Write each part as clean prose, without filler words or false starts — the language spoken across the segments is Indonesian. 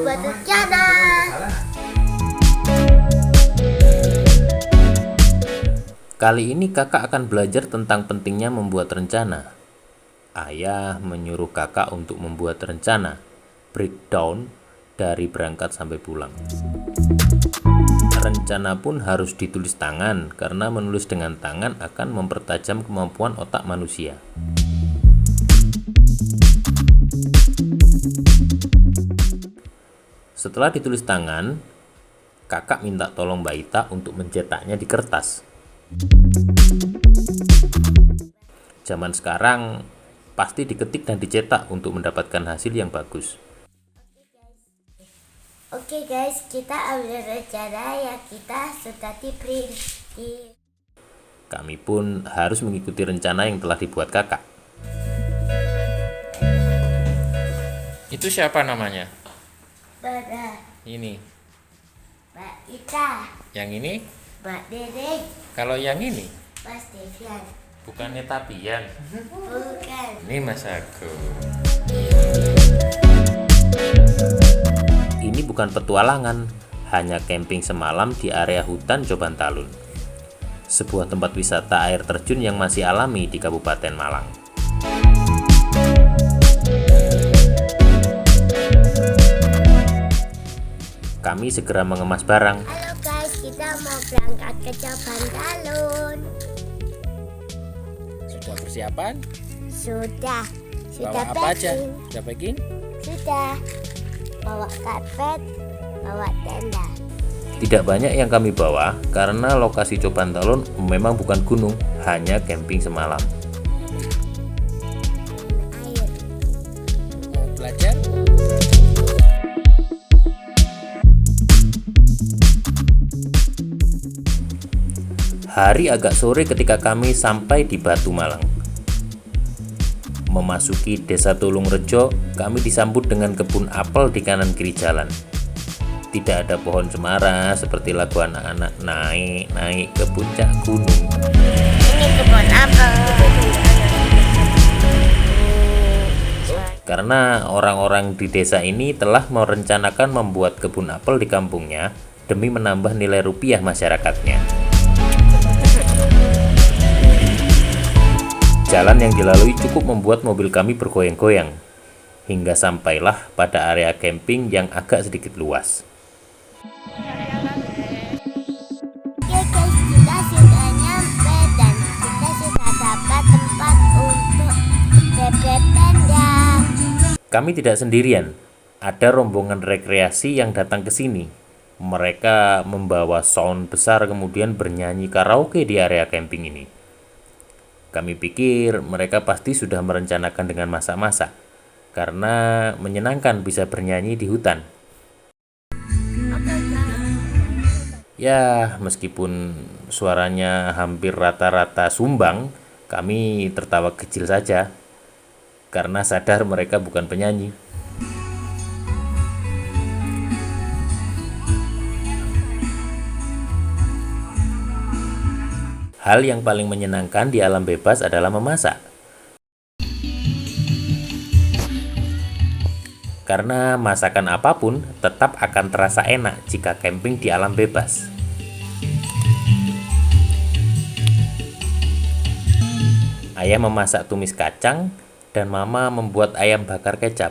membuat rencana. Kali ini kakak akan belajar tentang pentingnya membuat rencana. Ayah menyuruh kakak untuk membuat rencana, breakdown, dari berangkat sampai pulang. Rencana pun harus ditulis tangan, karena menulis dengan tangan akan mempertajam kemampuan otak manusia. Setelah ditulis tangan, kakak minta tolong Mbak Ita untuk mencetaknya di kertas. Zaman sekarang pasti diketik dan dicetak untuk mendapatkan hasil yang bagus. Oke guys, kita ambil rencana yang kita sudah di print. Kami pun harus mengikuti rencana yang telah dibuat kakak. Itu siapa namanya? Bada, Ini. Mbak Ita, Yang ini? Mbak Dedek, Kalau yang ini? Mas Devian. Bukannya Tapian. Bukan. Ini Mas Agung. Ini bukan petualangan, hanya camping semalam di area hutan Coban Talun, sebuah tempat wisata air terjun yang masih alami di Kabupaten Malang. Kami segera mengemas barang. Halo guys, kita mau berangkat ke Coban Talun. Sudah persiapan? Sudah Bawa apa aja? packing. Sudah packing? Sudah. Bawa karpet, bawa tenda. Tidak banyak yang kami bawa karena lokasi Coban Talun memang bukan gunung, hanya camping semalam. Air. Mau belajar? Hari agak sore ketika kami sampai di Batu Malang. Memasuki Desa Tulung Rejo, kami disambut dengan kebun apel di kanan kiri jalan. Tidak ada pohon cemara seperti lagu anak-anak naik ke puncak gunung. Ini kebun apel. Karena orang-orang di desa ini telah merencanakan membuat kebun apel di kampungnya demi menambah nilai rupiah masyarakatnya. Jalan yang dilalui cukup membuat mobil kami bergoyang-goyang, hingga sampailah pada area camping yang agak sedikit luas. Oke guys, kita sudah nyampe dan kita sudah dapat tempat untuk bebek tenda. Kami tidak sendirian, ada rombongan rekreasi yang datang ke sini. Mereka membawa sound besar kemudian bernyanyi karaoke di area camping ini. Kami pikir mereka pasti sudah merencanakan dengan masak-masak, karena menyenangkan bisa bernyanyi di hutan. Ya, meskipun suaranya hampir rata-rata sumbang, kami tertawa kecil saja, karena sadar mereka bukan penyanyi. Hal yang paling menyenangkan di alam bebas adalah memasak. Karena masakan apapun tetap akan terasa enak jika camping di alam bebas. Ayah memasak tumis kacang dan mama membuat ayam bakar kecap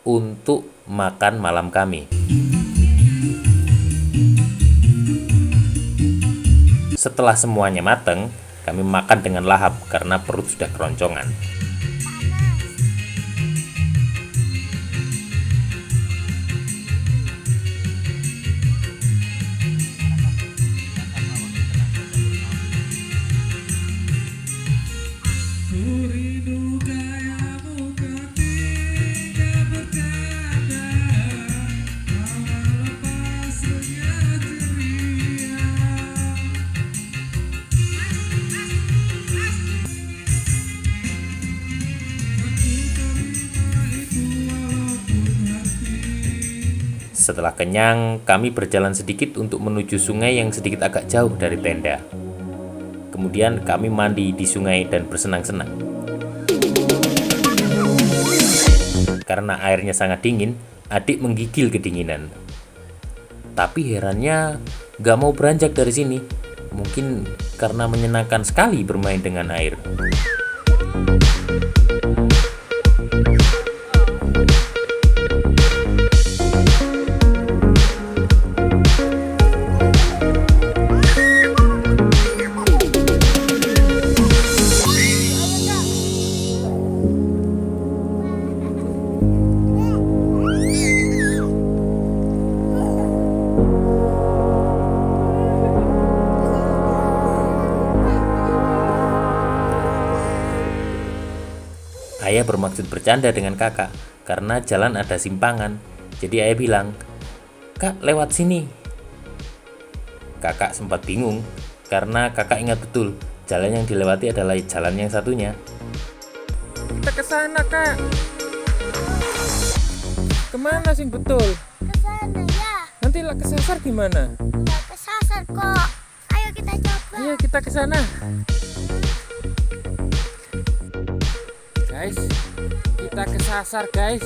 untuk makan malam kami. Setelah semuanya matang, kami makan dengan lahap karena perut sudah keroncongan. Setelah kenyang, kami berjalan sedikit untuk menuju sungai yang sedikit agak jauh dari tenda. Kemudian kami mandi di sungai dan bersenang-senang. Karena airnya sangat dingin, Adik menggigil kedinginan. Tapi herannya gak mau beranjak dari sini. Mungkin karena menyenangkan sekali bermain dengan air. Ayah bermaksud bercanda dengan kakak karena jalan ada simpangan. Jadi ayah bilang, "Kak, lewat sini." Kakak sempat bingung karena kakak ingat betul jalan yang dilewati adalah jalan yang satunya. Kita ke sana, Kak. Kemana sih betul? Kesana ya. Nanti lah kesasar gimana? Nggak kesasar kok. Ayo kita coba. Ayo kita ke sana. Guys, kita kesasar, guys.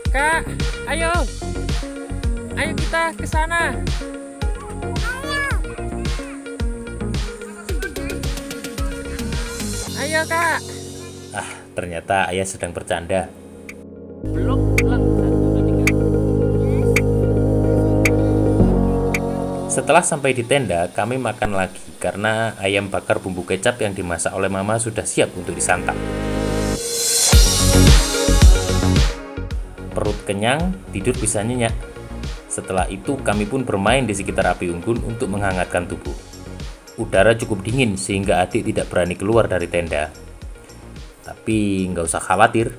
Kak, ayo. Ayo kita ke sana. Ayo, Kak. Ternyata ayah sedang bercanda. Belum pulang. 1, 2, 3. Setelah sampai di tenda, kami makan lagi karena ayam bakar bumbu kecap yang dimasak oleh mama sudah siap untuk disantap. Perut kenyang, tidur bisa nyenyak. Setelah itu kami pun bermain di sekitar api unggun untuk menghangatkan tubuh. Udara cukup dingin sehingga adik tidak berani keluar dari tenda. Tapi nggak usah khawatir.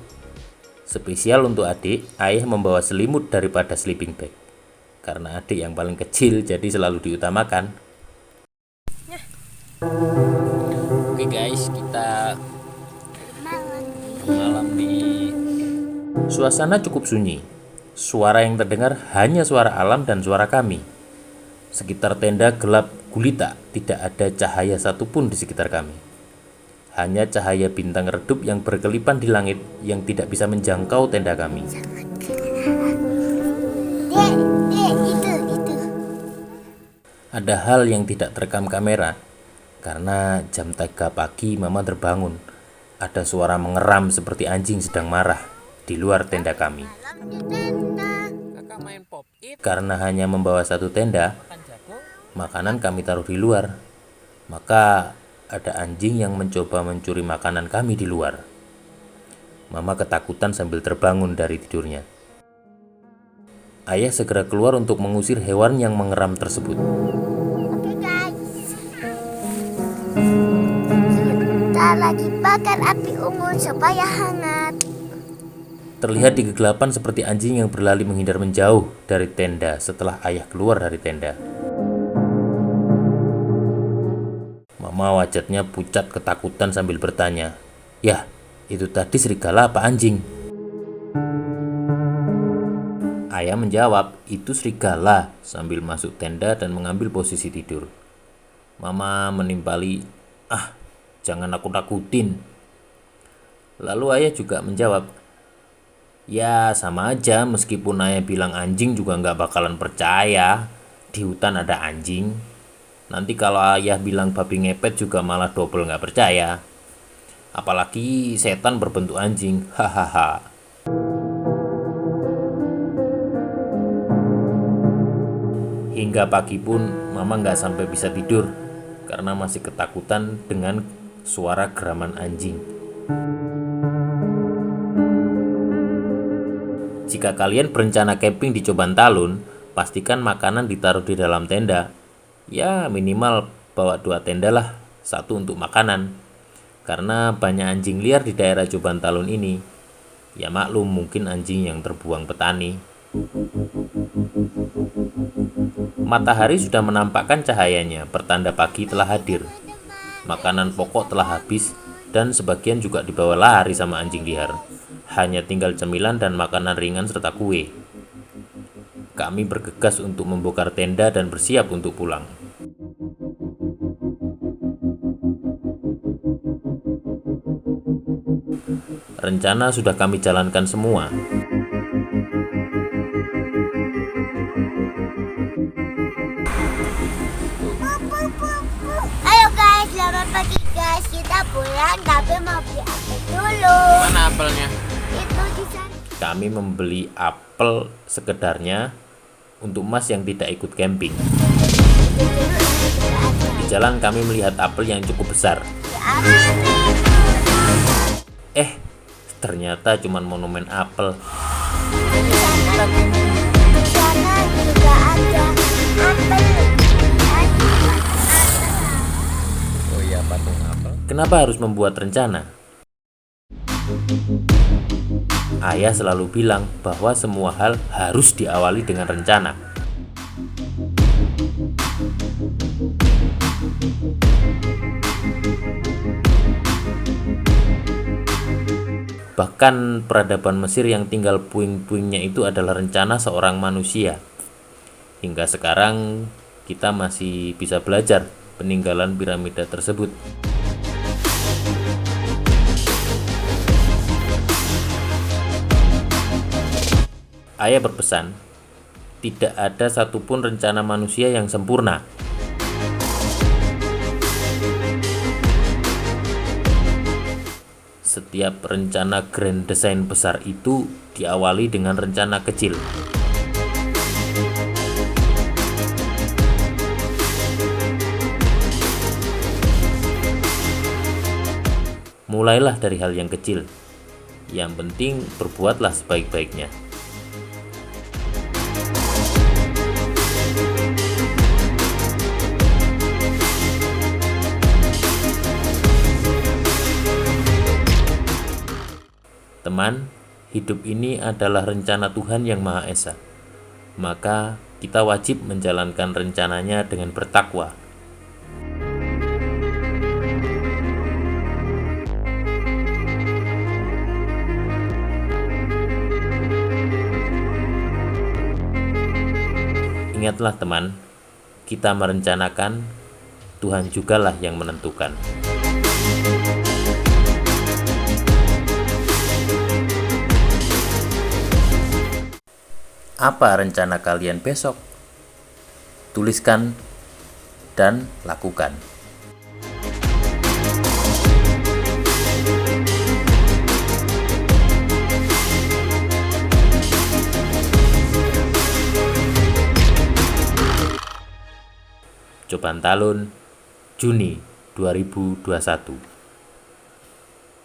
Spesial untuk adik, ayah membawa selimut daripada sleeping bag. Karena adik yang paling kecil jadi selalu diutamakan. Oke, guys, kita Malam. malam di Suasana cukup sunyi. Suara yang terdengar hanya suara alam dan suara kami. Sekitar tenda gelap gulita, tidak ada cahaya satupun di sekitar kami. Hanya cahaya bintang redup yang berkelipan di langit yang tidak bisa menjangkau tenda kami. Dek, itu. Ada hal yang tidak terekam kamera. Karena jam 3 pagi mama terbangun. Ada suara mengeram seperti anjing sedang marah di luar tenda kami. Malam di tenda. Kakak main pop it, Karena hanya membawa satu tenda, makan jagung. makanan kami taruh di luar. Maka ada anjing yang mencoba mencuri makanan kami di luar. Mama ketakutan sambil terbangun dari tidurnya. Ayah segera keluar untuk mengusir hewan yang mengeram tersebut. Oke guys. Kita lagi bakar api unggun supaya hangat. Terlihat di kegelapan seperti anjing yang berlari menghindar menjauh dari tenda setelah ayah keluar dari tenda. Mama wajahnya pucat ketakutan sambil bertanya, "Yah, itu tadi serigala apa anjing?" Ayah menjawab, "Itu serigala," sambil masuk tenda dan mengambil posisi tidur. Mama menimpali, "Jangan nakut-nakutin." Lalu ayah juga menjawab, "Ya sama aja, meskipun ayah bilang anjing juga nggak bakalan percaya. Di hutan ada anjing. Nanti kalau ayah bilang babi ngepet juga malah double nggak percaya. Apalagi setan berbentuk anjing, hahaha." Hingga pagi pun mama nggak sampai bisa tidur karena masih ketakutan dengan suara geraman anjing. Jika kalian berencana camping di Coban Talun, pastikan makanan ditaruh di dalam tenda. Ya minimal bawa 2 tenda lah, 1 untuk makanan. Karena banyak anjing liar di daerah Coban Talun ini. Ya maklum mungkin anjing yang terbuang petani. Matahari sudah menampakkan cahayanya, pertanda pagi telah hadir. Makanan pokok telah habis dan sebagian juga dibawa lari sama anjing liar. Hanya tinggal cemilan dan makanan ringan serta kue. Kami bergegas untuk membongkar tenda dan bersiap untuk pulang. Rencana sudah kami jalankan semua. mau beli apel dulu. Mana apelnya? Itu di sana. Kami membeli apel sekedarnya untuk Mas yang tidak ikut camping. Di jalan kami melihat apel yang cukup besar. Ternyata cuma monumen apel. Di sana juga ada apel. Oh iya, patung apel. Kenapa harus membuat rencana? Ayah selalu bilang bahwa semua hal harus diawali dengan rencana. Bahkan peradaban Mesir yang tinggal puing-puingnya itu adalah rencana seorang manusia. Hingga sekarang kita masih bisa belajar peninggalan piramida tersebut. Ayah berpesan, tidak ada satupun rencana manusia yang sempurna. Setiap rencana grand design besar itu diawali dengan rencana kecil. Mulailah dari hal yang kecil. Yang penting berbuatlah sebaik-baiknya. Teman, hidup ini adalah rencana Tuhan yang Maha Esa. Maka kita wajib menjalankan rencananya dengan bertakwa. Ingatlah teman, kita merencanakan, Tuhan jugalah yang menentukan. Apa rencana kalian besok? Tuliskan dan lakukan. Coban Talun, Juni 2021.